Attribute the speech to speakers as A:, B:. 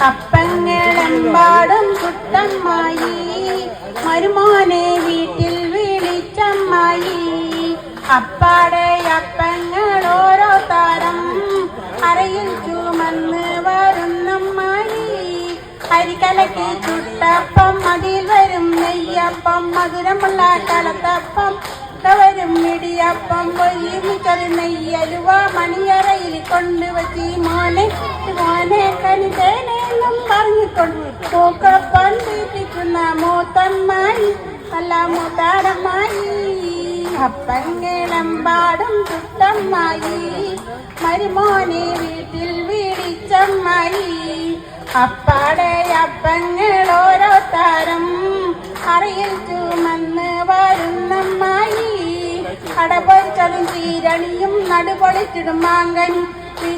A: അപ്പങ്ങളെമ്പാടും കുട്ടമ്മായി മരുമോനെ വീട്ടിൽ വിളിച്ചമ്മായി. അപ്പാടെ അപ്പങ്ങൾ ഓരോ താരം അരയിൽ ചുമന്ന് വരുന്നമ്മായി. അരികലക്കി ചുട്ടപ്പം അതിൽ വരും നെയ്യപ്പം മധുരമുള്ള കലത്തപ്പം വരും ഇടിയപ്പം ഒരുമിച്ചത് നെയ്യലുവ മണിയറയിൽ കൊണ്ടുവച്ചി. മോനെ മോനെ കനിതേനെന്നും പറഞ്ഞുകൊണ്ട് പൂക്കപ്പം തീറ്റിക്കുന്ന മൂത്തമ്മായി അല്ല മൂത്താരമ്മായി. അപ്പങ്ങളെമ്പാടും ചുട്ടമ്മായി മരുമോനെ വീട്ടിൽ വിളിച്ചമ്മായി. അപ്പാടെ അപ്പങ്ങൾ ഓരോ താരം അറയിൽ ചുമന്ന് വരുന്നമ്മായി. അടപൊളിച്ചതും ചീരണിയും നടുപൊളിച്ചിടും മാങ്കൻ